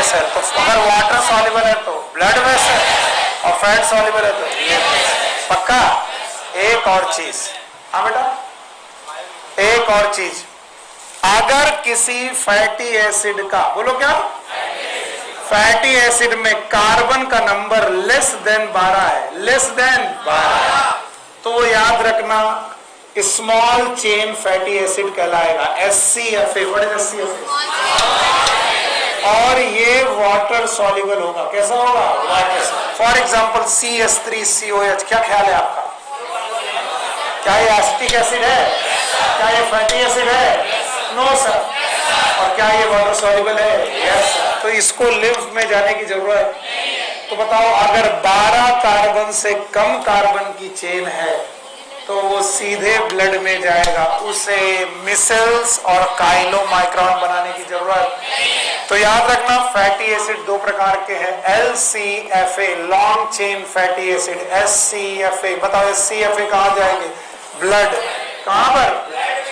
Vessel, तो अगर water soluble है तो ब्लड वेसल और फैट सॉल्युबल है तो ये पक्का। एक और चीज, हाँ बेटा, एक और चीज, अगर किसी फैटी एसिड का, बोलो क्या, फैटी एसिड में कार्बन का नंबर लेस देन 12 है, लेस देन 12, तो वो याद रखना स्मॉल चेन फैटी एसिड कहलाएगा, SCFA। What is SCFA? और ये वाटर सॉल्युबल होगा। कैसा होगा? वाटर। फॉर एग्जांपल CH3COH, क्या ख्याल है आपका? क्या ये एसिटिक एसिड है? क्या ये फैटी एसिड है? No sir. और क्या ये वाटर सॉल्युबल है? Yes sir. तो इसको लिम्फ में जाने की जरूरत। तो बताओ, अगर 12 कार्बन से कम कार्बन की चेन है तो वो सीधे ब्लड में जाएगा, उसे मिसल्स और काइलोमाइक्रॉन बनाने की जरूरत। तो याद रखना फैटी एसिड दो प्रकार के हैं, LCFA long chain fatty acid, SCFA। बताओ SCFA कहाँ जाएंगे? ब्लड। कहाँ पर?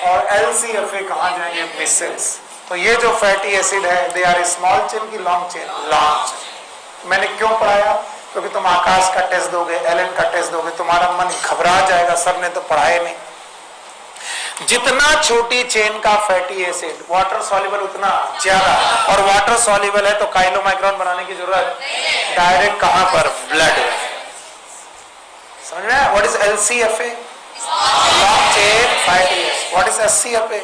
और LCFA कहाँ जाएंगे? मिसल्स। तो ये जो फैटी एसिड है दे आर स्मॉल चेन की लॉन्ग चेन? Long chain. मैंने क्यों पढ़ाया? क्योंकि तुम आकाश का टेस्ट दोगे, एलन का टेस्ट दोगे, तुम्हारा मन घबरा जाएगा, सर ने तो पढ़ाए नहीं। जितना छोटी चेन का फैटी एसिड वाटर सॉल्युबल उतना ज्यादा, और वाटर सॉल्युबल है तो काइलोमाइक्रॉन बनाने की जरूरत डायरेक्ट कहां पर? ब्लड। समझ में आया? What is LCFA? Long chain fatty acid. What is SCFA?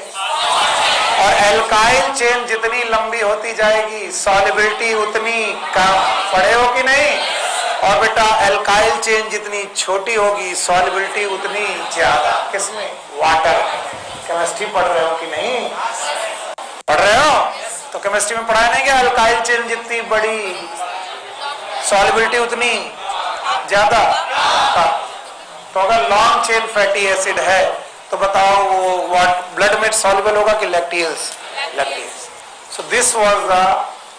और एल्काइल चेन जितनी लंबी होती जाएगी सॉल्युबिलिटी उतनी कम। पढ़े हो कि नहीं? और बेटा एल्काइल चेन जितनी छोटी होगी सॉल्युबिलिटी उतनी ज्यादा। किसमें? वाटर। केमिस्ट्री पढ़ रहे हो कि नहीं? पढ़ रहे हो? तो केमिस्ट्री में पढ़ाया नहीं क्या? एल्काइल चेन जितनी बड़ी सॉल्युबिलिटी उतनी ज्यादा। तो अगर लॉन्ग चेन फैटी एसिड है तो बताओ वो ब्लड में सॉल्युबल होगा कि lacteals? Lacteals. So this was the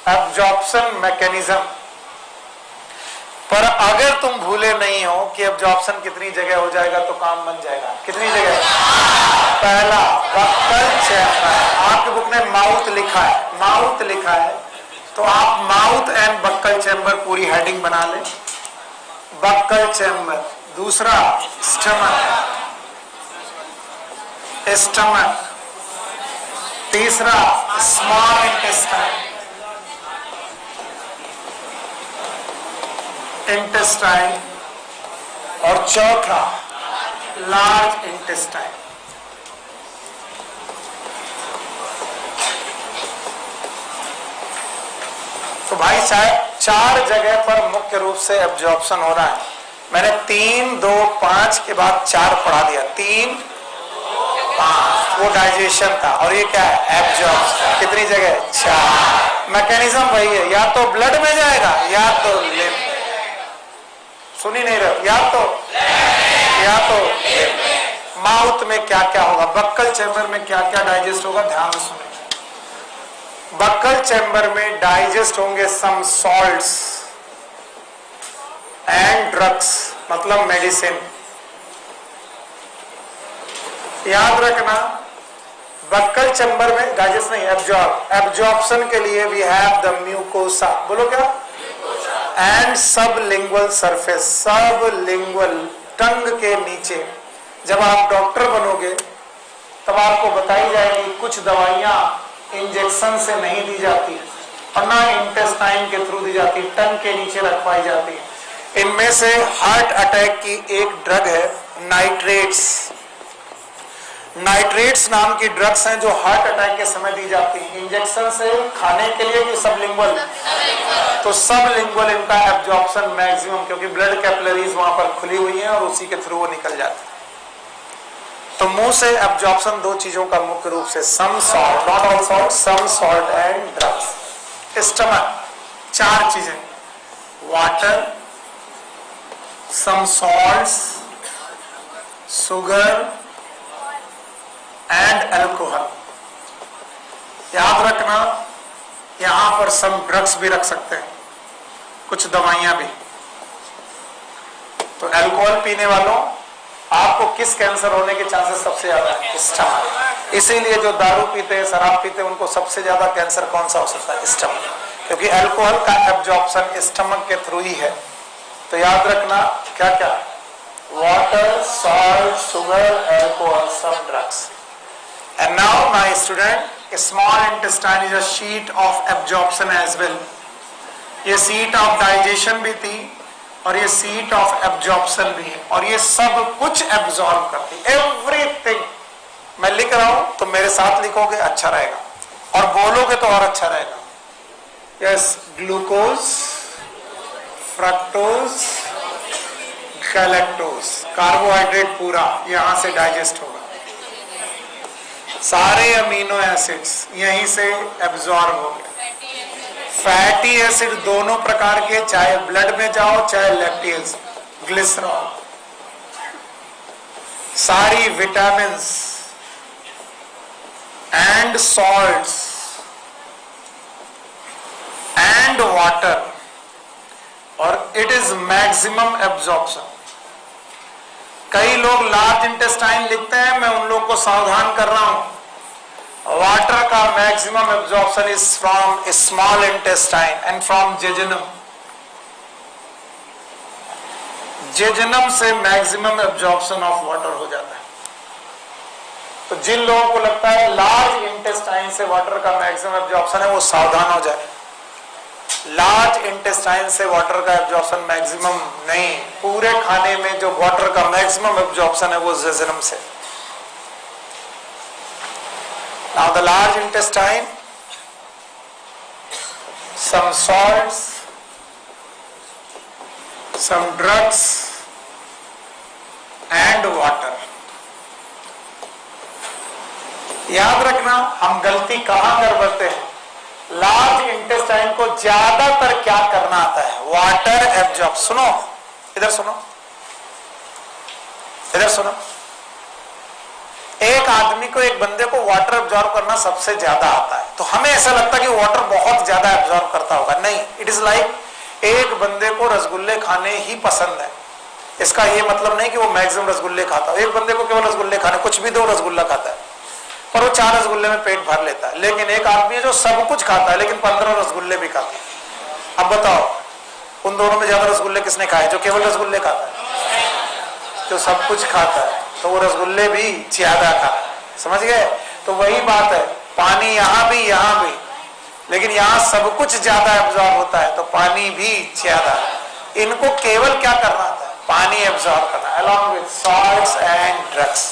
absorption mechanism. पर अगर तुम भूले नहीं हो कि एब्जॉर्प्शन कितनी जगह हो जाएगा तो काम बन जाएगा। कितनी जगह? पहला बक्कल चैम्बर। आपकी बुक में माउथ लिखा है, माउथ लिखा है, तो आप माउथ एंड बक्कल चैम्बर पूरी हेडिंग बना लें। Buccal chamber. दूसरा स्टमक, स्टमक। तीसरा स्मॉल इंटेस्टाइन, इंटेस्टाइन। और चौथा लार्ज इंटेस्टाइन। तो भाई शायद 4 जगह पर मुख्य रूप से एब्जॉर्प्शन हो रहा है। मैंने 3, 2, 5 के बाद 4 पढ़ा दिया। 3, 5 वो डाइजेशन था, और ये क्या है? एब्जॉर्प्शन। कितनी जगह? 4। मैकेनिज्म वही है, या तो ब्लड में जाएगा या तो लिम्फ। सुनी नहीं रहे? या तो माउथ में क्या क्या होगा, बक्कल चैम्बर में क्या क्या डाइजेस्ट होगा, ध्यान से सुनिए। बक्कल चैम्बर में डाइजेस्ट होंगे सम सॉल्ट्स एंड ड्रग्स, मतलब मेडिसिन। याद रखना बक्कल चैम्बर में डाइजेस्ट नहीं, एब्जॉर्प्शन के लिए वी हैव द म्यूकोसा। बोलो क्या? And sublingual surface. सबलिंगुअल, टंग के नीचे। जब आप डॉक्टर बनोगे तब आपको बताई जाएगी कुछ दवाइयां इंजेक्शन से नहीं दी जाती और ना इंटेस्टाइन के थ्रू दी जाती, टंग के नीचे रख पाई जाती है। इनमें से हार्ट अटैक की एक ड्रग है नाइट्रेट्स। नाइट्रेट्स नाम की ड्रग्स हैं जो हार्ट अटैक के समय दी जाती हैं, इंजेक्शन से, खाने के लिए कि सबलिंगुअल? तो सबलिंगुअल इनका एब्जॉर्प्शन मैक्सिमम, क्योंकि ब्लड कैपिलरीज वहां पर खुली हुई हैं और उसी के थ्रू वो निकल जाती है। तो मुंह से एब्जॉर्प्शन 2 चीजों का मुख्य रूप से, some salt, not all salt, some salt and drugs. Stomach 4 चीजें, water, some salts, sugar and alcohol. याद रखना यहां पर सम ड्रग्स भी रख सकते हैं, कुछ दवाइयां भी। तो अल्कोहल पीने वालों आपको किस कैंसर होने के चांसेस सबसे ज्यादा है? स्टमक। इसीलिए जो दारू पीते हैं, शराब पीते हैं, उनको सबसे ज्यादा कैंसर कौन सा हो सकता है? स्टमक। क्योंकि अल्कोहल का एब्जॉर्प्शन स्टमक के थ्रू ही है। तो याद रखना क्या क्या, water, salt, sugar, alcohol, some drugs. And now my student, small intestine is a seat of absorption as well. ये सीट ऑफ डाइजेशन भी थी और ये सीट ऑफ एब्जॉर्प्शन भी है, और ये सब कुछ एब्जॉर्ब करती, एवरीथिंग। मैं लिख रहा हूं तो मेरे साथ लिखोगे, अच्छा रहेगा, और बोलोगे तो और अच्छा रहेगा। Yes, glucose, fructose, galactose, carbohydrate पूरा यहां से डाइजेस्ट होगा। सारे अमीनो एसिड्स यहीं से एब्जॉर्ब हो गए। फैटी एसिड दोनों प्रकार के, चाहे ब्लड में जाओ चाहे लैक्टेज, ग्लिसरॉल, सारी vitamins and salts and water, और इट इज मैक्सिमम एब्जॉर्प्शन। कई लोग लार्ज इंटेस्टाइन लिखते हैं, मैं उन लोगों को सावधान कर रहा हूं। वाटर का maximum absorption is from small intestine and from jejunum. Jejunum से मैक्सिमम एब्जॉर्प्शन ऑफ वाटर हो जाता है। तो जिन लोगों को लगता है लार्ज इंटेस्टाइन से वाटर का मैक्सिमम एब्जॉर्प्शन है, वो सावधान हो जाए। लार्ज इंटेस्टाइन से वाटर का एब्जॉर्प्शन मैक्सिमम नहीं, पूरे खाने में जो वाटर का मैक्सिमम एब्जॉर्प्शन है वो जेजुनम से। Now the large intestine, some salts, some drugs and water. याद रखना हम गलती कहां कर बैठते हैं। लार्ज इंटेस्टाइन को ज्यादातर क्या करना आता है, वाटर एब्जॉर्ब। सुनो इधर, सुनो इधर, सुनो। एक आदमी को, एक बंदे को वाटर एब्जॉर्ब करना सबसे ज्यादा आता है। तो हमें ऐसा लगता है कि वाटर बहुत ज्यादा एब्जॉर्ब करता होगा, नहीं। इट इज लाइक एक बंदे को रसगुल्ले खाने ही पसंद है, इसका ये मतलब नहीं कि वो मैक्सिमम रसगुल्ले खाता है। एक बंदे को केवल रसगुल्ले खाने, कुछ भी दो रसगुल्ला खाता है, पर वो 4 रसगुल्ले में पेट भर लेता है। लेकिन एक आदमी है जो सब कुछ खाता है लेकिन 15 रसगुल्ले भी खाता है। अब बताओ उन दोनों में ज्यादा रसगुल्ले किसने खाए, जो केवल रसगुल्ले खाता है? जो सब कुछ खाता है तो वो रसगुल्ले भी ज्यादा खाता है। समझ गए? तो वही बात है, पानी यहां भी, लेकिन यहां सब कुछ ज्यादा एब्जॉर्ब होता है तो पानी भी ज्यादा। इनको केवल क्या करना था, पानी एब्जॉर्ब करना, along with salts and drugs.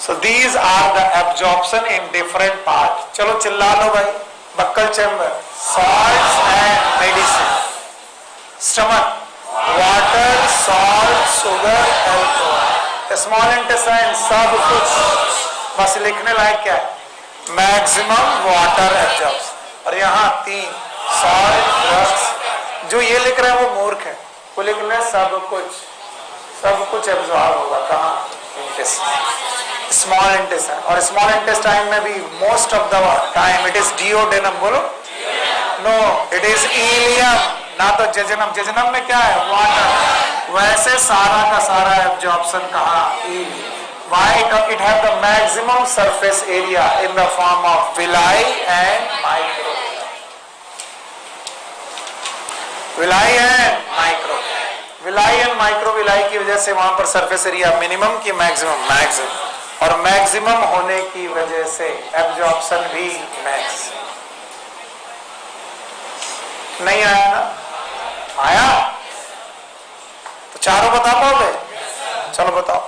So these are the absorption in different part. चलो चिल्ला लो भाई, buccal chamber, salts and medicine, stomach, water, salt, sugar, alcohol, small intestine, सब कुछ। बस लिखने लायक क्या है, मैक्सिमम वाटर एब्जॉर्प्शन। और यहाँ 3 सॉल्ट, ड्रग्स। जो ये लिख रहे हैं वो मूर्ख है, वो लिख रहे हैं सब कुछ एब्जॉर्ब होगा। कहाँ? Intestine, small intestine. और स्मॉल इंटेस्टाइन में भी most of the time it is duodenum. बोलो नो, इट इज इलियम, ना तो जेजुनम। जेजुनम में क्या है, वाटर। वैसे सारा का सारा एब्जॉर्प्शन कहाँ, why it have the maximum surface area in the form of villi and microvilli. Villi and microvilli, villi and microvilli की वजह से वहां पर सरफेस एरिया मिनिमम की मैक्सिमम, और मैक्सिमम होने की वजह से एब्जॉर्प्शन भी मैक्सिमम। नहीं आया ना? आया तो चारों बता पाओगे? चलो बताओ।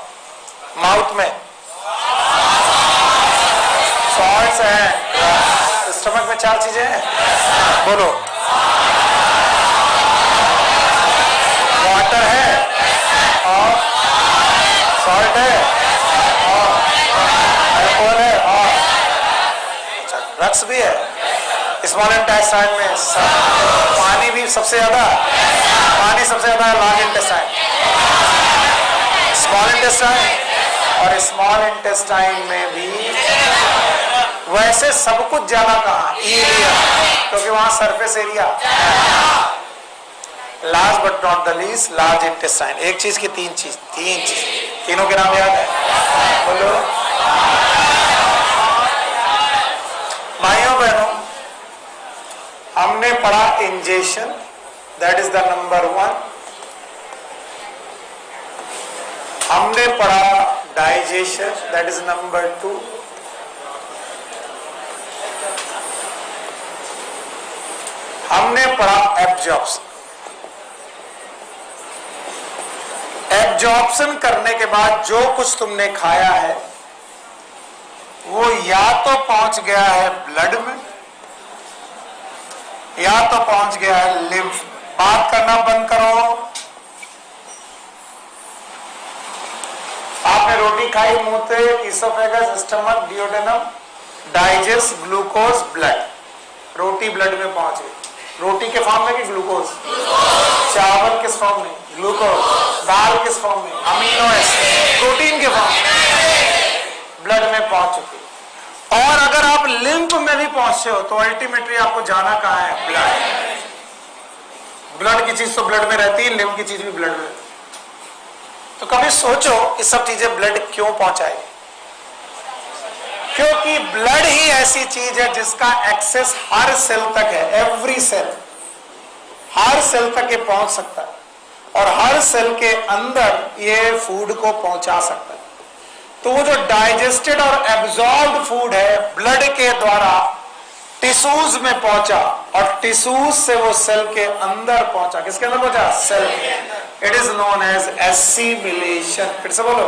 माउथ में सॉल्ट्स हैं, स्टमक में 4 चीजें हैं, बोलो। वाटर है और सॉल्ट है और अल्कोहल है और ड्रग्स भी है। स्मॉल इंटेस्टाइन में पानी भी सबसे ज्यादा है, लार्ज इंटेस्टाइन, स्मॉल इंटेस्टाइन। और स्मॉल इंटेस्टाइन में भी वैसे सब कुछ ज्यादा कहाँ, इलियम, क्योंकि वहां surface area. Last but not the least, large intestine. एक चीज की 3 चीज, तीनों के नाम याद है, बोलो। भाइयों बहनों, हमने पढ़ा ingestion, that is the number 1। हमने पढ़ा डाइजेशन, दैट इज नंबर 2। हमने पढ़ा एब्जॉर्प्शन। एब्जॉर्प्शन करने के बाद जो कुछ तुमने खाया है वो या तो पहुंच गया है ब्लड में या तो पहुंच गया है लिम्फ। बात करना बंद करो। आपने रोटी खाई, मुंह से oesophagus, stomach, duodenum, digest, glucose, blood. रोटी ब्लड में पहुंची। रोटी के फॉर्म में कि ग्लूकोज? चावल किस फॉर्म में? ग्लूकोज। दाल किस फॉर्म में? Amino acid. प्रोटीन के फॉर्म में ब्लड में पहुंच चुकी। और अगर आप लिम्फ में भी पहुंचे हो तो अल्टीमेटली आपको जाना कहां है? ब्लड। ब्लड की चीज तो ब्लड में रहती है, लिम्फ की चीज भी ब्लड में। तो कभी सोचो ये सब चीजें ब्लड क्यों पहुंचाएगी? क्योंकि ब्लड ही ऐसी चीज है जिसका एक्सेस हर सेल तक है। एवरी सेल, हर सेल तक ये पहुंच सकता है और हर सेल के अंदर ये फूड को पहुंचा सकता है। तो वो जो डाइजेस्टेड और एब्जॉर्ब्ड फूड है ब्लड के द्वारा टिश्यूज में पहुंचा और टिश्यूज से वो सेल के अंदर पहुंचा। किसके अंदर पहुंचा? सेल के अंदर। It is known as assimilation. फिर से बोलो।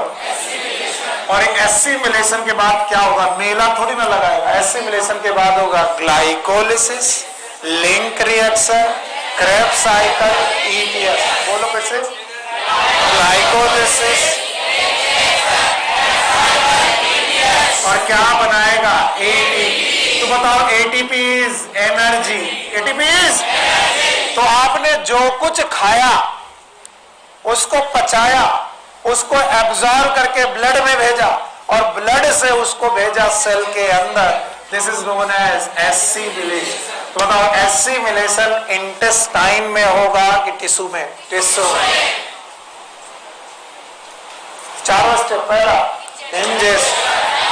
और एसिमिलेशन के बाद क्या होगा? मेला थोड़ी ना लगाएगा। एसिमिलेशन के बाद होगा glycolysis, link reaction, Krebs cycle, ETS. बोलो फिर से। ग्लाइकोलिसिस और क्या बनाएगा? एटीपी। तो बताओ, ATP is energy. ATP is. तो आपने जो कुछ खाया उसको पचाया, उसको एब्जॉर्ब करके ब्लड में भेजा और ब्लड से उसको भेजा सेल के अंदर। This is known as assimilation. तो बताओ, एसिमिलेशन इंटेस्टाइन में होगा कि टिश्यू में? टिश्यू में। चारों स्टेप। पहला इंजेशन,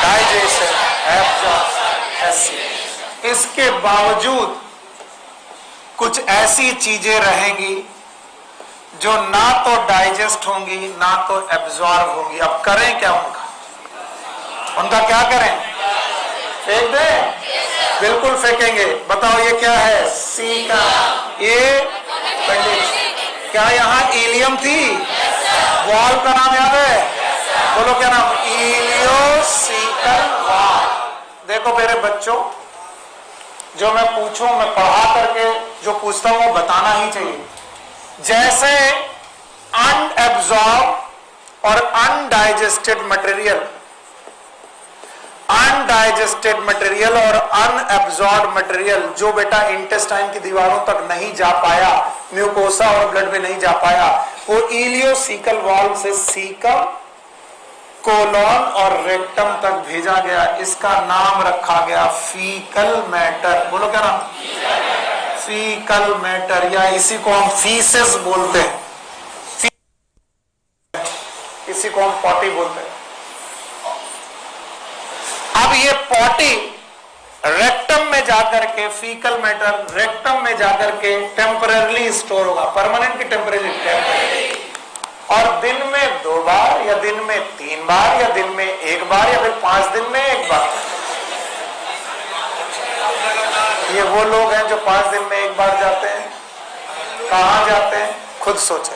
डाइजेशन, एब्जॉर्प्शन, एसिमिलेशन। इसके बावजूद कुछ ऐसी चीजें रहेंगी जो ना तो डाइजेस्ट होंगी ना तो एब्जॉर्ब होंगी। अब करें क्या उनका क्या करें? फेंक दें? बिल्कुल फेंकेंगे। बताओ ये क्या है? सीका। ये कंडीशन। क्या यहाँ इलियम थी? वॉल का नाम याद है? बोलो क्या नाम? Ileocaecal wall. देखो मेरे बच्चों, जो मैं पूछूं, मैं पढ़ा करके जो पूछता हूं वो बताना ही चाहिए। जैसे अनएब्जॉर्ब और अनडाइजेस्टेड मटेरियल और अनएब्जॉर्ब मटेरियल जो बेटा इंटेस्टाइन की दीवारों तक नहीं जा पाया, म्यूकोसा और ब्लड में नहीं जा पाया, वो इलियोसिकल वॉल से सीकम, कोलॉन और रेक्टम तक भेजा गया। इसका नाम रखा गया फीकल मैटर। बोलो क्या नाम? फीकल मैटर, या इसी को हम फीसेस बोलते हैं, इसी को हम पॉटी बोलते हैं। अब ये पॉटी रेक्टम में जाकर के, फीकल मैटर रेक्टम में जाकर के टेम्पररी स्टोर होगा। परमानेंट की टेम्पररी। और दिन में 2 बार या दिन में 3 बार या दिन में 1 बार या फिर 5 दिन में 1 बार। ये वो लोग हैं जो 5 दिन में 1 बार जाते हैं। कहां जाते हैं? खुद सोचे।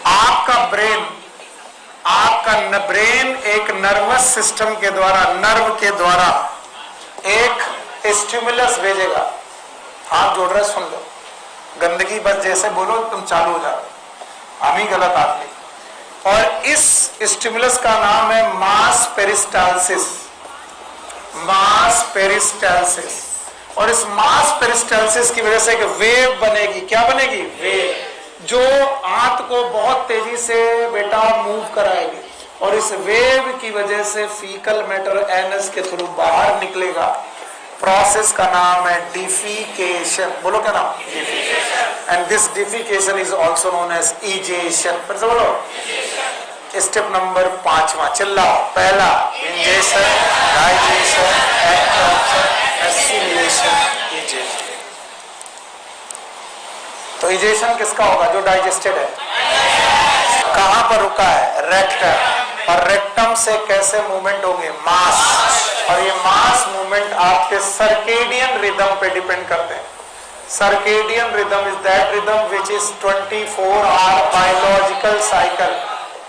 आपका ब्रेन एक नर्वस सिस्टम के द्वारा, नर्व के द्वारा एक स्टिमुलस भेजेगा। हाथ जोड़ रहे, सुन लो। गंदगी बस जैसे बोलो तुम चालू हो जाओ। हम ही गलत आदमी। और इस स्टिमुलस का नाम है मास पेरिस्टाल्सिस। मास पेरिस्टाल्सिस। और इस मास पेरिस्टाल्सिस की वजह से एक वेव बनेगी। क्या बनेगी? वेव, जो आंत को बहुत तेजी से बेटा मूव कराएगी। और इस वेव की वजह से फीकल मैटर एनस के थ्रू बाहर निकलेगा। प्रोसेस का नाम है डिफिकेशन। बोलो क्या नाम? Defecation. And this defecation is also known as egestion. फिर से बोलो। स्टेप नंबर 5वां, चिल्लाओ। पहला ingestion, digestion, absorption, assimilation, egestion. Digestion किसका होगा? जो डाइजेस्टेड है। कहां पर रुका है? रेक्टम। और रेक्टम से कैसे मूवमेंट होंगे? मास। और ये मास मूवमेंट आपके सर्केडियन रिदम पे डिपेंड करते हैं। Circadian rhythm is that rhythm which is 24 hour biological cycle.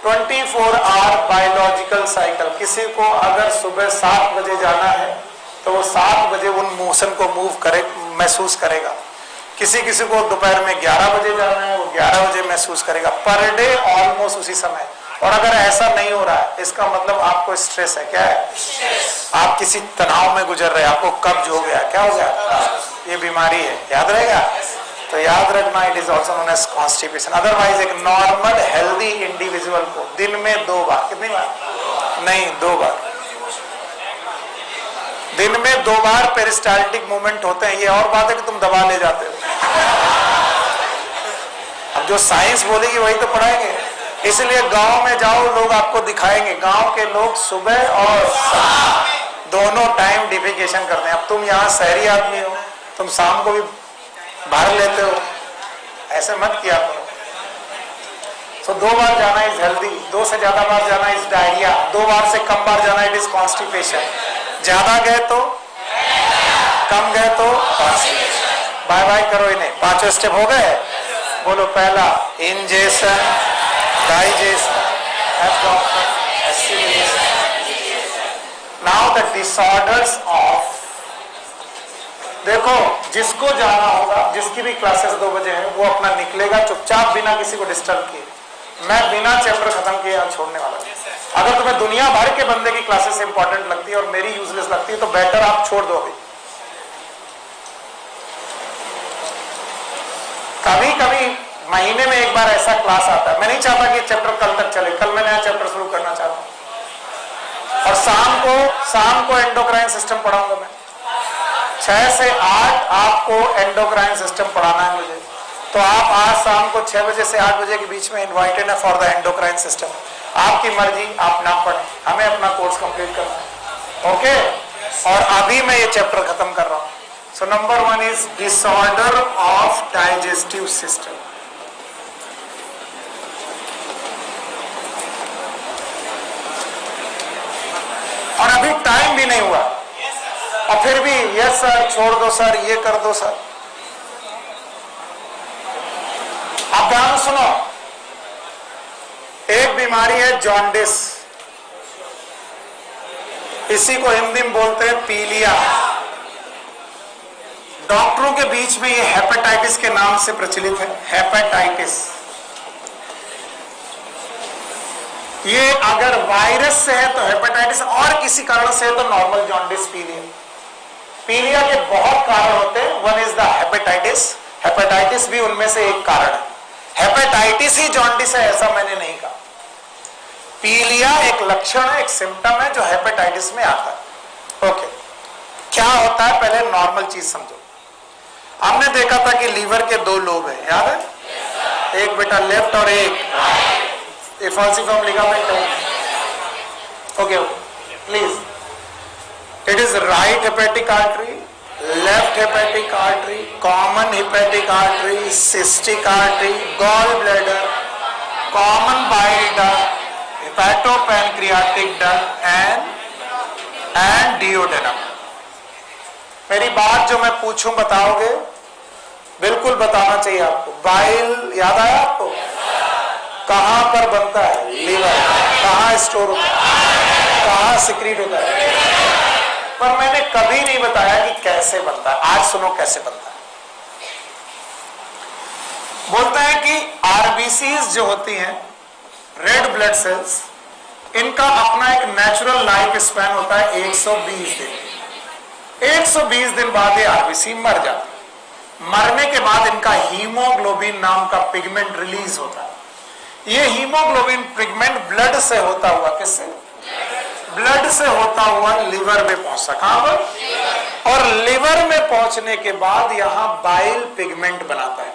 24 hour biological cycle. किसी को अगर सुबह 7 बजे जाना है तो वो 7 बजे उन मोशन को मूव करे, महसूस करेगा। किसी किसी को दोपहर में 11 बजे जाना है, वो 11 बजे महसूस करेगा। पर डे ऑलमोस्ट उसी समय। और अगर ऐसा नहीं हो रहा है, इसका मतलब आपको स्ट्रेस है। क्या है? आप किसी तनाव में गुजर रहे हैं, आपको कब्ज हो गया। क्या हो गया? ये बीमारी है। याद रहेगा? तो याद रखना, it is also known as constipation. Otherwise एक नॉर्मल हेल्दी इंडिविजुअल को दिन में 2 बार, कितनी बार? नहीं, 2 बार। दिन में 2 बार पेरिस्टाल्टिक मूवमेंट होते हैं। ये और बात है कि तुम दबा ले जाते हो। अब जो साइंस बोलेगी वही तो पढ़ाएंगे। इसलिए गांव में जाओ, लोग आपको दिखाएंगे। गांव के लोग सुबह और दोनों टाइम डिफिकेशन करते हैं। अब तुम यहाँ शहरी आदमी हो, तुम शाम को भी भर लेते हो, ऐसे मत किया करो। तो 2 बार जाना इज हेल्दी, 2 से ज्यादा बार जाना इज डायरिया, 2 बार से कम बार जाना इट इज कॉन्स्टिपेशन। ज्यादा गए तो, कम गए तो बाय बाय करो इन्हें। 5 स्टेप हो गए। बोलो, पहला ingestion, digestion, absorption, assimilation. Now the disorders of. देखो, जिसको जाना होगा, जिसकी भी क्लासेस 2 बजे है, वो अपना निकलेगा चुपचाप, बिना किसी को डिस्टर्ब किए। मैं बिना चैप्टर खत्म किए यहाँ छोड़ने वाला हूं। अगर तुम्हें दुनिया भर के बंदे की क्लासेस इंपॉर्टेंट लगती है और मेरी यूजलेस लगती है, तो बेटर आप छोड़ दो अभी। कभी कभी महीने में 1 बार ऐसा क्लास आता है। मैं नहीं चाहता कि चैप्टर कल तक चले। कल मैं नया चैप्टर शुरू करना चाहता हूं। और शाम को एंडोक्राइन सिस्टम पढ़ाऊंगा मैं। 6 से 8 आपको एंडोक्राइन सिस्टम पढ़ाना है मुझे। तो आप आज शाम को 6 बजे से 8 बजे के बीच में इनवाइटेड है फॉर द एंडोक्राइन सिस्टम। आपकी मर्जी, आप ना पढ़ें, हमें अपना कोर्स कंप्लीट करना है। ओके? और अभी मैं ये चैप्टर खत्म कर रहा हूं। So number 1 is disorder of digestive system. और अभी टाइम भी नहीं हुआ और फिर भी यस सर, छोड़ दो सर, ये कर दो सर। आप ध्यान सुनो। एक बीमारी है जॉन्डिस। इसी को हिंदी में बोलते हैं पीलिया। डॉक्टरों के बीच में ये हेपेटाइटिस के नाम से प्रचलित है। हेपेटाइटिस ये अगर वायरस से है तो हेपेटाइटिस, और किसी कारण से है तो नॉर्मल जॉन्डिस, पीलिया। पीलिया के बहुत कारण होते हैं। 1 इज द हेपेटाइटिस। हेपेटाइटिस भी उनमें से एक कारण है। हेपेटाइटिस ही जॉन्डिस है ऐसा मैंने नहीं कहा। पीलिया एक लक्षण है, एक सिम्टम है जो हेपेटाइटिस में आता है। ओके, क्या होता है पहले नॉर्मल चीज समझो। हमने देखा था कि लीवर के 2 लोब हैं, याद है? एक बेटा लेफ्ट और एक राइट। फॉल्सिफॉर्म लिगामेंट है। Okay, please. It is right hepatic artery, left hepatic artery, common hepatic artery, cystic artery, gall bladder, common bile duct, hepatopancreatic duct and duodenum. मेरी बात जो मैं पूछूं बताओगे? बिल्कुल बताना चाहिए आपको। बाइल याद आया आपको? कहां पर बनता है? लीवर। कहां स्टोर होता है? कहां सिक्रीट होता है? पर मैंने कभी नहीं बताया कि कैसे बनता है। आज सुनो कैसे बनता है। बोलता है कि आरबीसीज जो होती हैं, रेड ब्लड सेल्स, इनका अपना एक नेचुरल लाइफ स्पैन होता है 120 दिन। 120 दिन बाद ये आरबीसी मर जाती है। मरने के बाद इनका हीमोग्लोबिन नाम का पिगमेंट रिलीज होता है। ये हीमोग्लोबिन पिगमेंट ब्लड से होता हुआ, किससे? ब्लड से होता हुआ लिवर में पहुंचा। कहां पर? और लिवर में पहुंचने के बाद यहां बाइल पिगमेंट बनाता है।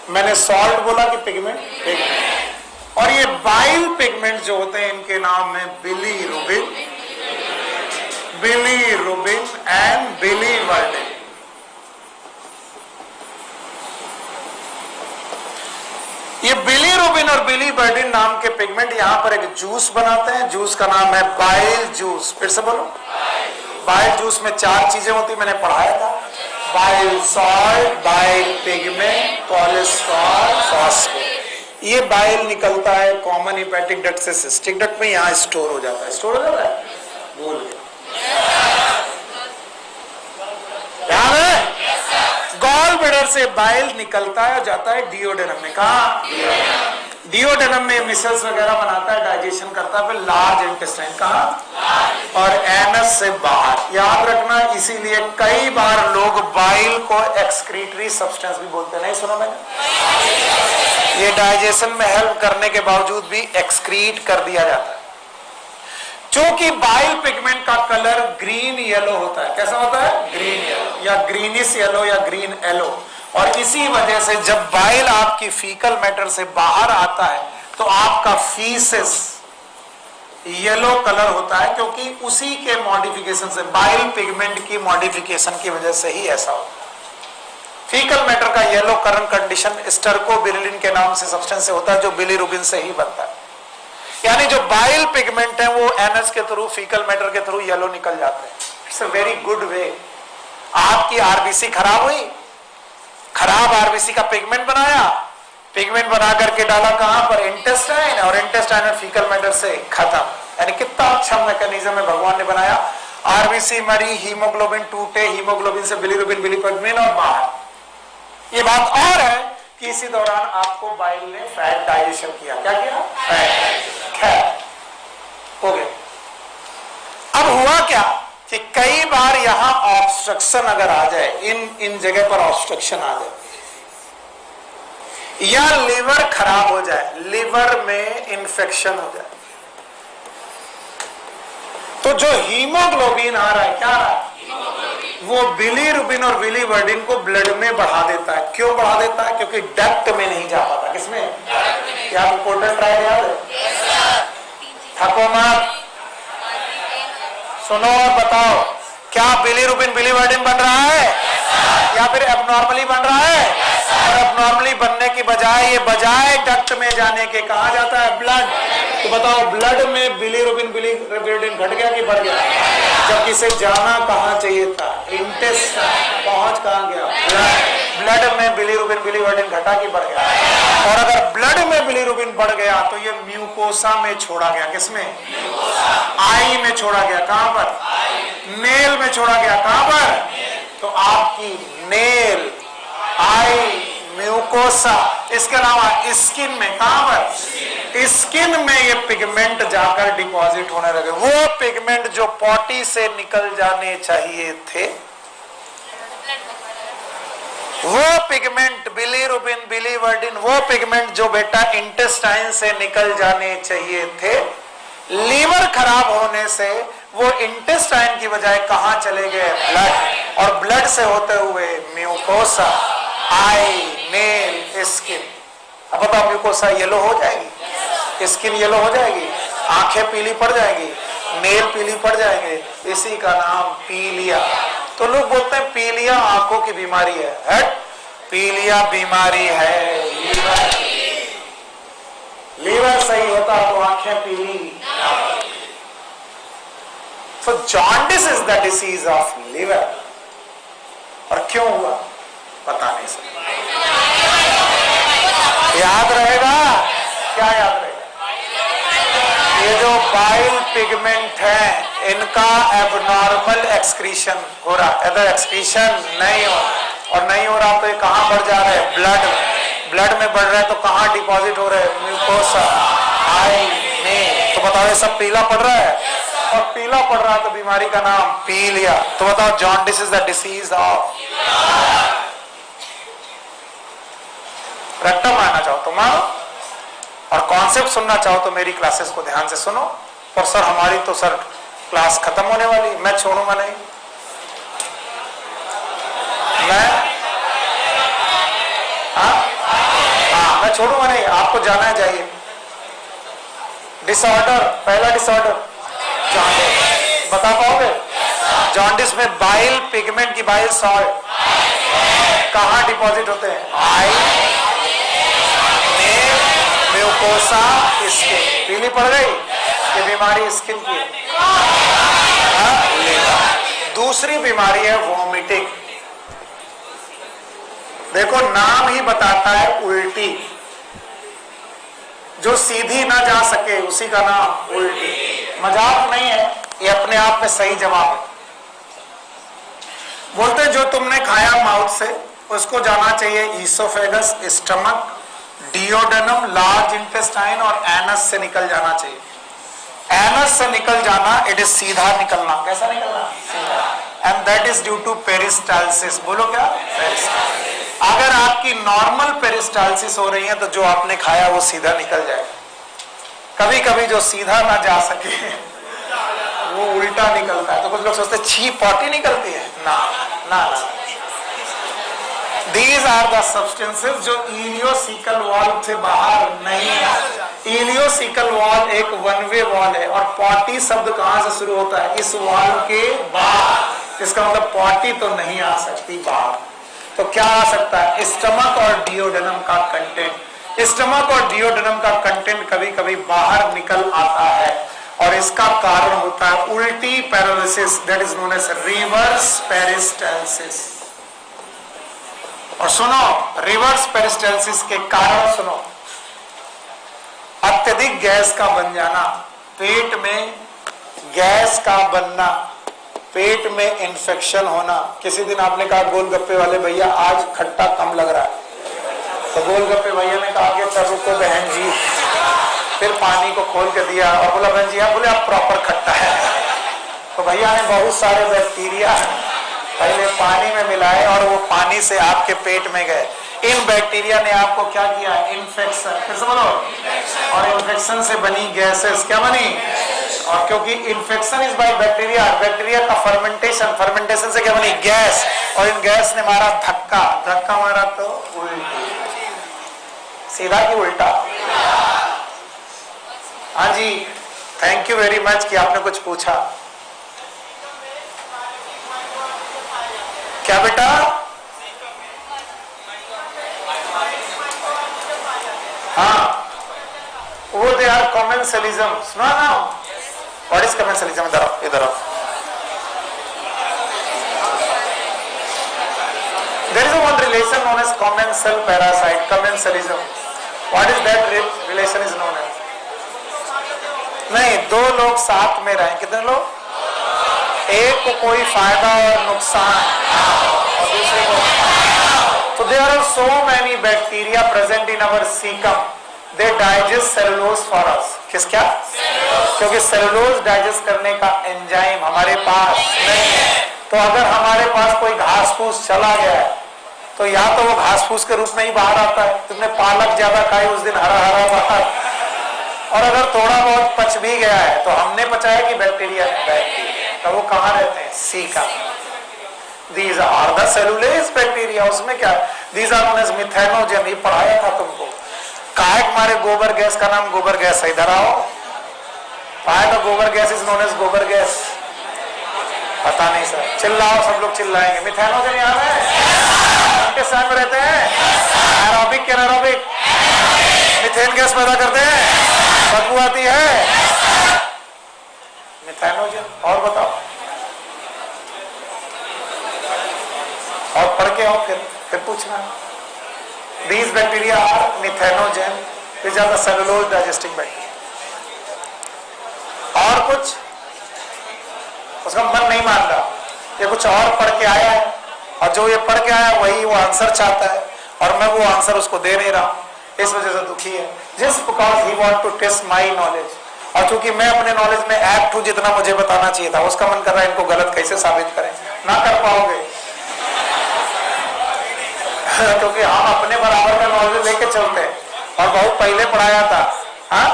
मैंने सॉल्ट बोला कि पिगमेंट? पिगमेंट। और ये बाइल पिगमेंट जो होते हैं इनके नाम है bilirubin, bilirubin and biliverdin. Bilirubin और बिलीवर्डिन नाम के पिगमेंट यहाँ पर एक जूस बनाते हैं, जूस का नाम है बाइल जूस। फिर से बोलो, बाइल जूस में 4 चीजें होती, मैंने पढ़ाया था। Bile salt, bile pigment, cholesterol, phosphate. ये बाइल निकलता है कॉमन हिपैटिक डक्ट से सिस्टिक डक्ट में, यहाँ स्टोर हो जाता है। स्टोर हो जाता है, बोल ध्यान है। गॉल ब्लैडर से बाइल निकलता है और जाता है डिओडेनम में। कहा? डिओडेनम में मिसल्स वगैरह बनाता है, डाइजेशन करता है, फिर लार्ज इंटेस्टाइन। कहा? और एनस से बाहर। याद रखना, इसीलिए कई बार लोग बाइल को एक्सक्रीटरी सब्सटेंस भी बोलते हैं। नहीं सुना मैंने? ये डाइजेशन में हेल्प करने के बावजूद भी एक्सक्रीट कर दिया जाता है। क्योंकि बाइल पिगमेंट का कलर ग्रीन येलो होता है। कैसा होता है? ग्रीन येलो या ग्रीनिश येलो या ग्रीन येलो। और इसी वजह से जब बाइल आपकी फीकल मैटर से बाहर आता है तो आपका फीसेस येलो कलर होता है, क्योंकि उसी के मॉडिफिकेशन से, बाइल पिगमेंट की मॉडिफिकेशन की वजह से ही ऐसा होता है। फीकल मैटर का येलो कलर कंडीशन स्टर्कोबिलिन के नाम से सब्सटेंस से होता है, जो बिलीरुबिन से ही बनता है। यानी जो बाइल पिगमेंट है वो एनएस के थ्रू, फीकल मैटर के थ्रू येलो निकल जाते हैं। It's a very good way. आपकी आरबीसी खराब हुई, खराब आरबीसी का पिगमेंट बनाया, पिगमेंट बना करके डाला कहां पर? इंटेस्टाइन, और इंटेस्टाइन और फीकल मैटर से खत्म। यानी कितना अच्छा मैकेनिज्म है भगवान ने बनाया। आरबीसी मरी, हीमोग्लोबिन टूटे, हीमोग्लोबिन से बिलीरुबिन, बिलीरुबिन और बाहर। ये बात और है कि इसी दौरान आपको बाइल ने फैट डाइजेशन किया। क्या किया? फैट। खैर हो गया। अब हुआ क्या कि कई बार यहां ऑब्स्ट्रक्शन अगर आ जाए, इन जगह पर ऑब्स्ट्रक्शन आ जाए, या लिवर खराब हो जाए, लिवर में इंफेक्शन हो जाए, तो जो हीमोग्लोबिन आ रहा है, क्या आ रहा है? वो बिलीरुबिन और बिलीवर्डिन को ब्लड में बढ़ा देता है। क्यों बढ़ा देता है? क्योंकि डक्ट में नहीं जा पाता। किसमें? क्या इंपोर्टेंट ट्रायल याद है? थको मत, सुनो और बताओ, क्या बिलीरुबिन बिलीवर्डिन बन रहा है या फिर एबनॉर्मली बन रहा है? और एबनॉर्मली बनने की बजाय ये बजाय डक्ट में जाने के कहा जाता है? ब्लड। तो बताओ, ब्लड में बिलीरुबिन बिलीवर्डिन घट गया कि बढ़ गया? जबकि इसे जाना कहाँ चाहिए था? इंटेस्टाइन। पहुंच कहाँ गया? ब्लड में बिलीरुबिन बिलीवर्डिन घटा कि बढ़ गया? और अगर ब्लड में बिलीरुबिन बढ़ गया तो ये म्यूकोसा में छोड़ा गया। किसमें? आई में छोड़ा गया। कहां पर? नेल में छोड़ा गया। कहां पर? तो आपकी नेल, आई, म्यूकोसा, इसके अलावा स्किन में। कहां पर? स्किन में ये पिगमेंट जाकर डिपॉजिट होने लगे। वो पिगमेंट जो पॉटी से निकल जाने चाहिए थे, वो पिगमेंट बिलीरुबिन बिलीवर्डिन, वो पिगमेंट जो बेटा इंटेस्टाइन से निकल जाने चाहिए थे, लीवर खराब होने से वो इंटेस्टाइन की बजाय कहां चले गए? ब्लड। और ब्लड से होते हुए म्यूकोसा, आई, नेल, स्किन। अब बताओ, म्यूकोसा येलो हो जाएगी, स्किन येलो हो जाएगी, आंखें पीली पड़ जाएगी, नेल पीली पड़ जाएंगे। इसी का नाम पीलिया। तो लोग बोलते हैं पीलिया आंखों की बीमारी है। हट, पीलिया बीमारी है लीवर। लीवर सही होता तो आंखें पीली। So jaundice is the disease of liver। और क्यों हुआ? पता नहीं सकता। याद रहेगा? क्या याद रहेगा? ये जो बाइल पिगमेंट है, इनका एबनॉर्मल एक्सक्रीशन हो रहा है। अगर एक्सक्रीशन नहीं हो और नहीं हो रहा तो ये कहां बढ़ जा रहा है? ब्लड में। ब्लड में बढ़ रहा है तो कहां डिपॉजिट हो रहा है? म्यूकोसा, आई, नेल। तो बताओ, ये सब पीला पड़ रहा है, और पीला पड़ रहा है तो बीमारी का नाम पीलिया। तो बताओ, jaundice is the disease of. रट्टा मारना चाहो तो मारो, और कॉन्सेप्ट सुनना चाहो तो मेरी क्लासेस को ध्यान से सुनो। और सर हमारी तो सर क्लास खत्म होने वाली, मैं छोड़ूंगा नहीं। मैं छोड़ूंगा नहीं, आपको जाना है, जाइए। डिसऑर्डर, पहला डिसऑर्डर जॉन्डिस, बता पाओगे? जॉन्डिस में बाइल पिगमेंट की बाइल सॉल्ट कहां डिपॉजिट होते हैं? आई, नेल, मुकोसा स्किन, पीली पड़ गई, ये बीमारी स्किन की है। दूसरी बीमारी है वॉमिटिंग। देखो नाम ही बताता है उल्टी, जो सीधी ना जा सके उसी का नाम उल्टी। मजाक नहीं है, ये अपने आप में सही जवाब है। बोलते जो तुमने खाया माउथ से उसको जाना चाहिए ईसोफेगस, स्टमक, डियोडेनम, लार्ज इंटेस्टाइन और एनस से निकल जाना चाहिए। एनस से निकल जाना, इट इज सीधा निकलना। कैसा निकलना? सीधा। And that is due to peristalsis. बोलो क्या? पेरिस्टाल्सिस। अगर आपकी नॉर्मल पेरिस्टाल्सिस हो रही है तो जो आपने खाया वो सीधा निकल जाएगा। कभी कभी जो सीधा ना जा सके वो उल्टा निकलता है। तो कुछ लोग सोचते छी पॉटी निकलती है, ना ना ना। These are the substances जो इलियोसिकल वॉल से बाहर नहीं है। इलियोसिकल वॉल एक वन वे वॉल है और पॉटी शब्द कहां से शुरू होता है? इस वॉल के बाहर। इसका मतलब पॉटी तो नहीं आ सकती बाहर। तो क्या आ सकता है? स्टमक और डियोडेनम का कंटेंट। स्टमक और डियोडेनम का कंटेंट कभी कभी बाहर निकल आता है और इसका कारण होता है उल्टी paralysis, that is known as reverse peristalsis. और सुनो, रिवर्स पेरिस्टाल्सिस के कारण सुनो, अत्यधिक गैस का बन जाना, पेट में गैस का बनना, पेट में इंफेक्शन होना। किसी दिन आपने कहा गोलगप्पे वाले भैया आज खट्टा कम लग रहा है, तो गोलगप्पे भैया ने कहा कि चल रुको बहन जी, फिर पानी को खोल के दिया और बोला बहन जी, आप बोले आप प्रॉपर खट्टा है। तो भैया ने बहुत सारे बैक्टीरिया पहले पानी में मिलाए और वो पानी से आपके पेट में गए। इन बैक्टीरिया ने आपको क्या किया? इन्फेक्शन। फिर से बोलो। और इन्फेक्शन से बनी गैसेस क्या बनी? और क्योंकि infection is by bacteria, bacteria का फर्मेंटेशन, फर्मेंटेशन से क्या बनी? गैस। और इन गैस ने मारा धक्का, धक्का मारा तो उल्टी। सीधा की उल्टा? हाँ जी, थैंक यू वेरी मच कि आपने कुछ पूछा। क्या बेटा? हाँ, वो दे आर कॉमेंसलिज्म। सुना ना? What is commensalism? इधर आओ, इधर आओ। There is one relation known as commensal parasite, commensalism. What is that relation is known as? नहीं, दो लोग साथ में रहें, कितने लोग? एक को कोई फायदा और नुकसान और दूसरे को। तो there are so many bacteria present in our cecum. They digest cellulose for us. किस क्या? क्योंकि सेलुलोज डाइजेस्ट करने का एंजाइम हमारे पास नहीं है। तो अगर हमारे पास कोई घास फूस चला गया है तो या तो वो घास फूस के रूप में ही बाहर आता है, तुमने पालक ज्यादा खाई उस दिन हरा हरा बाहर, और अगर थोड़ा बहुत पच भी गया है तो हमने पचाया कि बैक्टीरिया ने? बैक्टीरिया। तो वो कहाँ रहते हैं? Caeca. These are the cellulase bacteria. उसमें क्या? These are known as methanogen. ये पढ़ाया था तुमको। काहे हमारे गोबर गैस का नाम गोबर गैस है? इधर आओ। पाया था गोबर गैस इज नोन एज गोबर गैस? पता नहीं सर, चिल्लाओ, सब लोग चिल्लाएंगे। मिथेनोजन याद है? किस साइड में रहते हैं? एरोबिक के एनारोबिक? मिथेन गैस पैदा करते हैं, बदबू आती है। मिथेनोजन। और बताओ, और पढ़ के आओ, फिर पूछना। These bacteria are methanogen, which are the cellulose digesting bacteria. और कुछ उसका मन नहीं मान रहा, ये कुछ और पढ़ के आया है और जो ये पढ़ के आया वही वो आंसर चाहता है और मैं वो आंसर उसको दे नहीं रहा, इस वजह से दुखी है। Just because he want to test my knowledge, और चूंकि मैं अपने नॉलेज में ऐप्ट हूं जितना मुझे बताना चाहिए था, उसका मन कर रहा है इनको गलत कैसे साबित करें। ना कर पाओगे क्योंकि हम अपने बराबर का नॉलेज लेके चलते हैं और बहुत पहले पढ़ाया था। हाँ,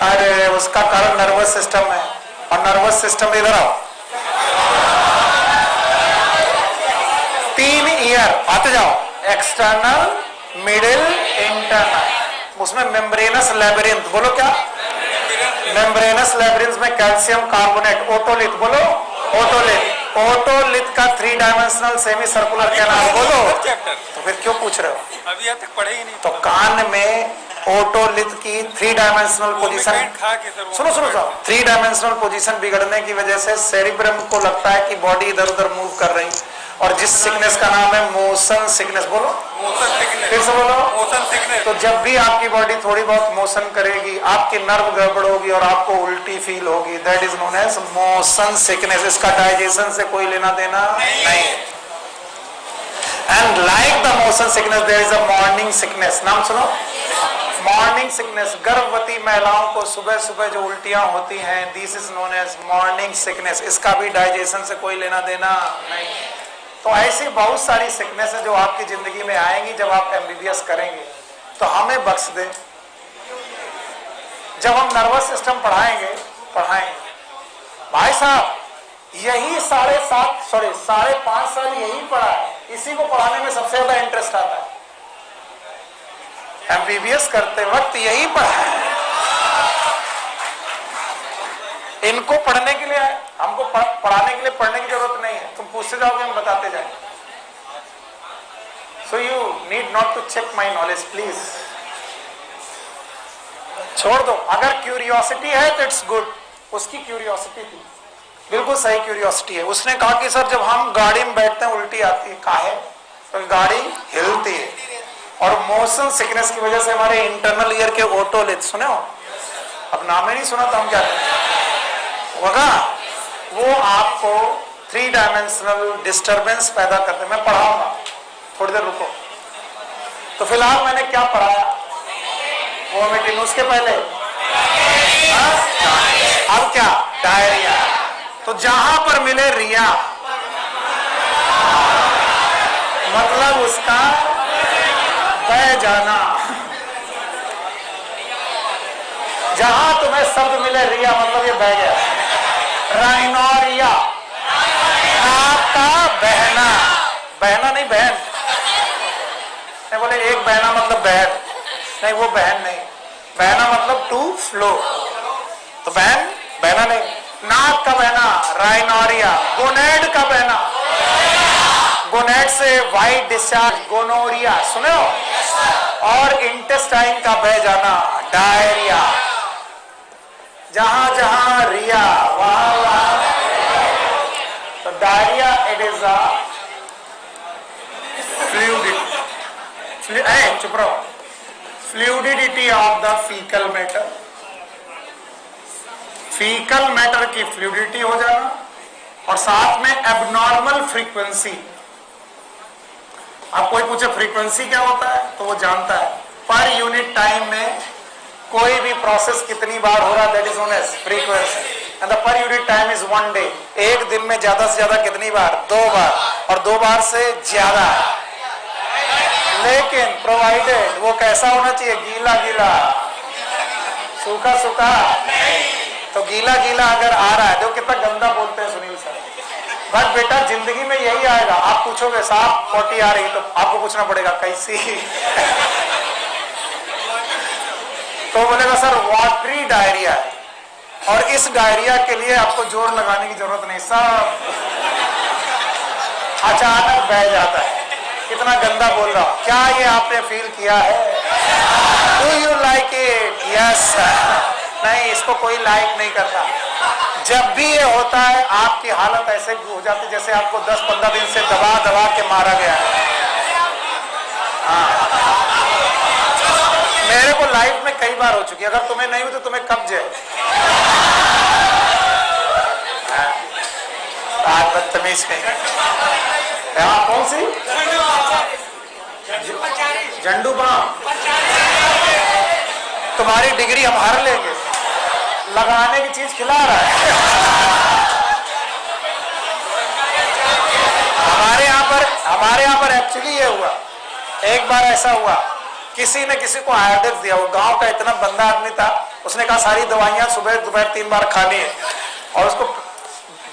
अरे उसका कारण नर्वस सिस्टम है और नर्वस सिस्टम इधर आओ। 3 ईयर आते जाओ, एक्सटर्नल, मिडिल, इंटरनल। उसमें मेम्ब्रेनस लैबिरिंथ, बोलो क्या? मेम्ब्रेनस लेब्रिन्स में कैल्शियम कार्बोनेट, ओटोलिथ, बोलो ओटोलिथ। ओटोलिथ का 3 डायमेंशनल सेमी सर्कुलर कैनाल, बोलो। तो फिर क्यों पूछ रहे हो? अभी तक पढ़े ही नहीं। तो कान में ओटोलिथ की 3 डायमेंशनल पोजीशन, सुनो सुनो सुनो, 3 डायमेंशनल पोजीशन बिगड़ने की वजह से सेरिब्रम को लगता है कि बॉडी इधर उधर मूव कर रही, और जिस सिकनेस का नाम है मोशन सिकनेस, बोलो मोशन सिकनेस, फिर से बोलो मोशन सिकनेस। तो जब भी आपकी बॉडी थोड़ी बहुत मोशन करेगी, आपकी नर्व गड़बड़ होगी और आपको उल्टी फील होगी, that is known as motion sickness. इसका डाइजेशन से कोई लेना देना नहीं। And like the motion sickness there is a morning sickness. नाम सुनो, मॉर्निंग सिकनेस। गर्भवती महिलाओं को सुबह सुबह जो उल्टियां होती हैं, this is known as morning sickness. इसका भी डाइजेशन से कोई लेना देना नहीं। तो ऐसी बहुत सारी सिकनेस है जो आपकी जिंदगी में आएंगी जब आप एमबीबीएस करेंगे। तो हमें बख्श दे, जब हम नर्वस सिस्टम पढ़ाएंगे भाई साहब, यही 5.5 साल यही पढ़ा है, इसी को पढ़ाने में सबसे ज्यादा इंटरेस्ट आता है। एमबीबीएस करते वक्त यही पढ़ा है। इनको पढ़ने के लिए, हमको पढ़ाने के लिए पढ़ने की जरूरत नहीं है। तुम पूछते जाओगे, हम बताते जाएंगे। So you need not to check my knowledge please. छोड़ दो। अगर क्यूरियोसिटी है तो इट्स गुड। उसकी क्यूरियोसिटी थी, बिल्कुल सही क्यूरियोसिटी है। उसने कहा कि सर जब हम गाड़ी में बैठते हैं उल्टी आती है, काहे? तो गाड़ी हिलती है, और मोशन सिकनेस की वजह से हमारे इंटरनल ईयर के ओटोलिथ, सुने हो? अब नाम ही नहीं सुना तो हम क्या करें? वो आपको 3 डायमेंशनल डिस्टरबेंस पैदा करते। मैं पढ़ाऊंगा, थोड़ी देर रुको। तो फिलहाल मैंने क्या पढ़ाया, वो मीटिंग, उसके पहले अब क्या, डायरिया। तो जहां पर मिले रिया, मतलब उसका बह जाना। जहां तुम्हें शब्द मिले रिया, मतलब ये बह गया। राइनोरिया, आपका बहना, बहना नहीं बहन। नहीं बोले एक बहना मतलब बहन, नहीं वो बहन नहीं, बहना मतलब टू फ्लो। तो बहन, बहना नहीं। नाक का बहना, राइनोरिया। गोनेड का बहना, गोनेड से वाइट डिस्चार्ज, गोनोरिया, सुने हो? और इंटेस्टाइन का बह जाना, डायरिया। जहां जहां रिया, वहां तो डायरिया इट इज अ चुप रहो, fluidity of the faecal matter. Faecal matter की फ्लूइडिटी हो जाना, और साथ में एबनॉर्मल फ्रीक्वेंसी। अब कोई पूछे फ्रीक्वेंसी क्या होता है, तो वो जानता है पर यूनिट टाइम में कोई भी प्रोसेस कितनी बार हो रहा, that is known as frequency. And the per unit time is 1 day. एक दिन में ज्यादा से ज्यादा कितनी बार? 2 बार, और 2 बार से ज्यादा। लेकिन प्रोवाइडेड वो कैसा होना चाहिए, गीला गीला, सूखा सूखा। तो गीला गीला अगर आ रहा है, देखो कितना गंदा बोलते हैं सुनील सर। बट बेटा जिंदगी में यही आएगा। आप पूछोगे साहब पोटी आ रही, तो आपको पूछना पड़ेगा कैसी। तो बोलेगा सर वाटरी डायरिया है, और इस डायरिया के लिए आपको जोर लगाने की जरूरत नहीं, सब अचानक बह जाता है। कितना गंदा बोल रहा हूं, क्या ये आपने फील किया है? Do you like it? Yes. नहीं, इसको कोई लाइक नहीं करता। जब भी ये होता है आपकी हालत ऐसे हो जाती जैसे आपको 10-15 दिन से दबा दबा के मारा गया है। हाँ, मेरे को लाइफ में कई बार हो चुकी है। अगर तुम्हें नहीं हुई तो तुम्हें कब जाए। बदतमीज कहीं। यहाँ कौन सी? झंडू बाम। तुम्हारी डिग्री हम हर लेंगे, लगाने की चीज खिला रहा है। हमारे यहाँ पर एक्चुअली ये हुआ, एक बार ऐसा हुआ, किसी ने किसी को आयोडेक्स दिया। वो गांव का इतना बंदा आदमी था, उसने कहा सारी दवाइयां सुबह दोपहर 3 बार खानी है, और उसको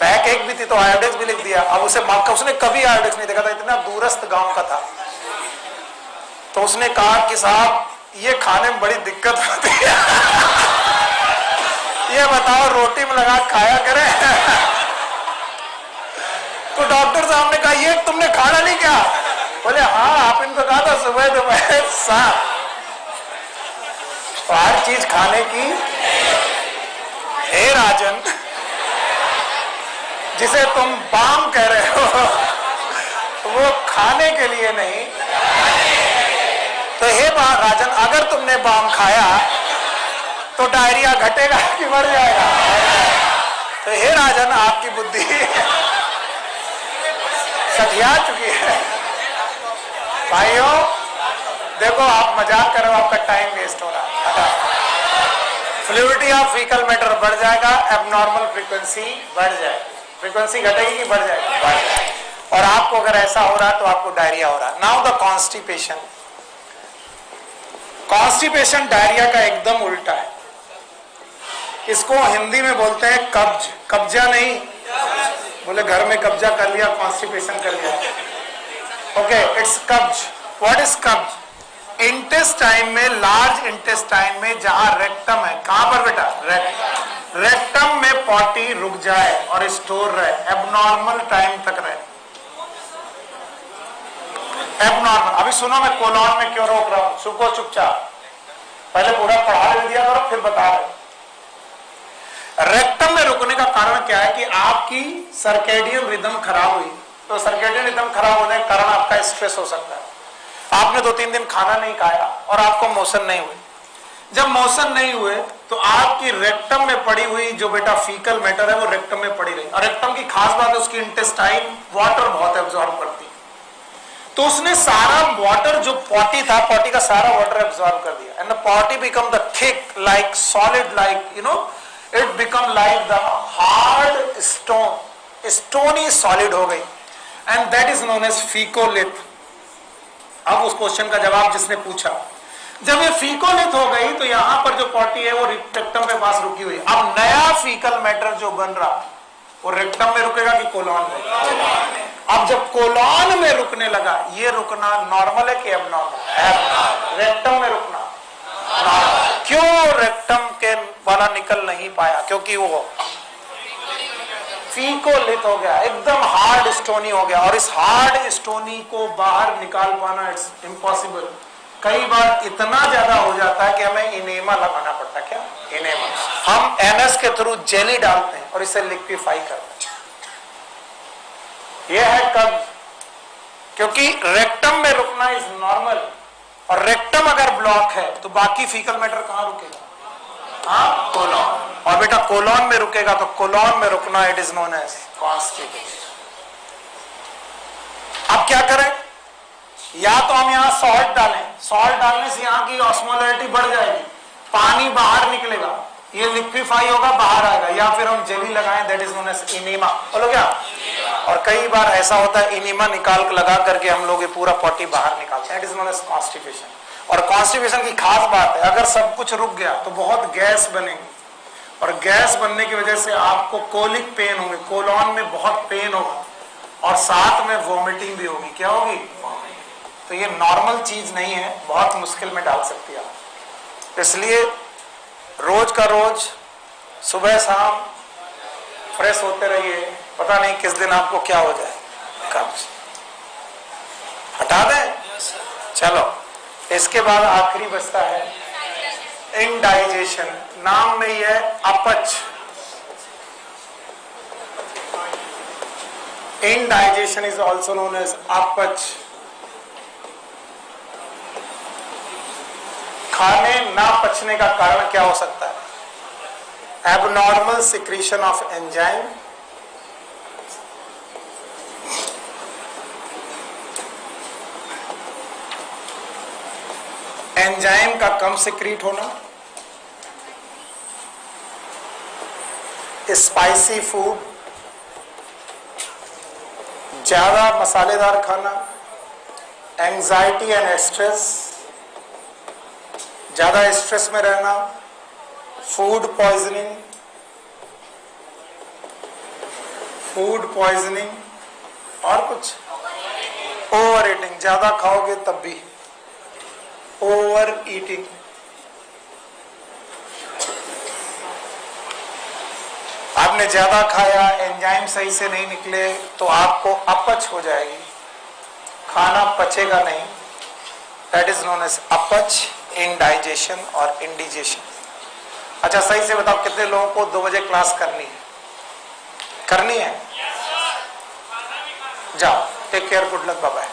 बैक एक भी थी तो आयोडेक्स भी लिख दिया। अब उसने कभी आयोडेक्स नहीं देखा था, इतना दूरस्थ गांव का था। तो उसने कहा कि साहब ये खाने में बड़ी दिक्कत होती है। ये बताओ रोटी में लगा खाया करें। तो डॉक्टर साहब ने कहा ये तुमने खाना नहीं क्या? बोले हाँ, आप इनको कहा था सुबह दोपहर शाम। तो हर चीज खाने की। हे राजन, जिसे तुम बाम कह रहे हो वो खाने के लिए नहीं। तो हे राजन, अगर तुमने बाम खाया तो डायरिया घटेगा कि बढ़ जाएगा? तो हे राजन, आपकी बुद्धि सठिया चुकी है। भाइयों देखो, आप मजाक कर रहे हो, आपका टाइम वेस्ट हो रहा है। फ्लूइडिटी ऑफ फीकल मैटर बढ़ जाएगा, एबनॉर्मल फ्रीक्वेंसी बढ़ जाएगी। फ्रीक्वेंसी घटेगी कि बढ़ जाएगी? बढ़ जाएगी। और आपको अगर ऐसा हो रहा है तो आपको डायरिया हो रहा है। Now the constipation. Constipation diarrhoea का एकदम उल्टा है। इसको हिंदी में बोलते हैं कब्ज। कब्जा नहीं, बोले घर में कब्जा कर लिया, कॉन्स्टिपेशन कर लिया। ओके, इट्स कब्ज। व्हाट इज कब्ज? इंटेस्टाइन में, लार्ज इंटेस्टाइन में जहां रेक्टम है, कहां पर बेटा? रेक्टम में पॉटी रुक जाए और स्टोर रहे, एबनॉर्मल टाइम तक रहे। एबनॉर्मल। अभी सुनो, मैं कोलॉन में क्यों रोक रहा हूं, सुको चुपचाप। पहले पूरा पढ़ा दिया करो, फिर बता रहे। रेक्टम में रुकने का कारण क्या है कि आपकी सर्केडियन रिदम खराब हुई। तो सर्केडियन रिदम खराब होने के कारण आपका स्ट्रेस हो सकता है। आपने 2-3 दिन खाना नहीं खाया और आपको मोशन नहीं हुए। जब मोशन नहीं हुए तो आपकी रेक्टम में पड़ी हुई जो बेटा फीकल मैटर है वो रेक्टम में पड़ी रही। और रेक्टम की खास बात है उसकी इंटेस्टाइन वाटर बहुत एब्जॉर्ब करती है। तो उसने सारा वाटर, जो पॉटी था, पॉटी का सारा वाटर एब्जॉर्ब कर दिया। And the potty become the thick like solid, like you know, it become like the hard stone. Stony solid हो गई and that is known as faecolith. अब उस क्वेश्चन का जवाब जिसने पूछा, जब ये फीकोलिथ हो गई तो यहां पर जो पॉटी है वो रेक्टम के पास रुकी हुई। अब नया फीकल मैटर जो बन रहा वो रेक्टम में रुकेगा कि कोलॉन में? अब जब कोलॉन में रुकने लगा, ये रुकना नॉर्मल है कि एबनॉर्मल? रेक्टम में रुकना नॉर्मल। क्यों रेक्टम के वाला निकल नहीं पाया? क्योंकि वो फीकोलिथ हो गया, एकदम हार्ड स्टोनी हो गया। और इस हार्ड स्टोनी को बाहर निकाल पाना इट्स इम्पॉसिबल। कई बार इतना ज्यादा हो जाता है कि हमें इनेमा लगाना पड़ता है। क्या इनेमा? हम एनएस के थ्रू जेली डालते हैं और इसे लिक्विफाई करते हैं। यह है कब्ज। क्योंकि रेक्टम में रुकना इज नॉर्मल, और रेक्टम अगर ब्लॉक है तो बाकी फीकल मैटर कहां रुकेगा? हाँ, कोलॉन। और बेटा कोलॉन में रुकेगा तो कोलॉन में रुकना it is known as constipation. अब क्या करें? या तो हम यहां सॉल्ट डालें, सॉल्ट डालने से यहां की ऑस्मोलैरिटी बढ़ जाएगी, पानी बाहर निकलेगा, ये लिक्विफाई होगा, बाहर आएगा। या फिर हम जेली लगाएं, that is known as enema. बोलो क्या? और कई बार ऐसा होता है इनेमा निकाल के लगा करके हम लोग ये पूरा पॉटी बाहर निकालते हैं, that is known as constipation. और कॉन्स्टिपेशन की खास बात है, अगर सब कुछ रुक गया तो बहुत गैस बनेगी, और गैस बनने की वजह से आपको कोलिक पेन होंगे, कोलॉन में बहुत पेन होगा, और साथ में वॉमिटिंग भी होगी। क्या होगी? तो ये नॉर्मल चीज नहीं है, बहुत मुश्किल में डाल सकती है आप। इसलिए रोज का रोज सुबह शाम फ्रेश होते रहिए, पता नहीं किस दिन आपको क्या हो जाए। कब्ज हटा दें। चलो, इसके बाद आखिरी बचता है इनडाइजेशन। नाम में ही है अपच। Indigestion is also known as अपच। खाने ना पचने का कारण क्या हो सकता है? Abnormal secretion of enzyme, enzyme का कम सिक्रीट होना, स्पाइसी फूड, ज्यादा मसालेदार खाना, एंजाइटी एंड स्ट्रेस, ज्यादा स्ट्रेस में रहना, फूड पॉइजनिंग, और कुछ ओवर ईटिंग, ज्यादा खाओगे तब भी ओवर ईटिंग। आपने ज्यादा खाया, एंजाइम सही से नहीं निकले तो आपको अपच हो जाएगी, खाना पचेगा नहीं। दैट इज नोन एज अपच, इनडाइजेशन और इंडिजेशन। अच्छा सही से बताओ, कितने लोगों को 2 बजे क्लास करनी है? करनी है? जाओ, take care, good luck, bye bye.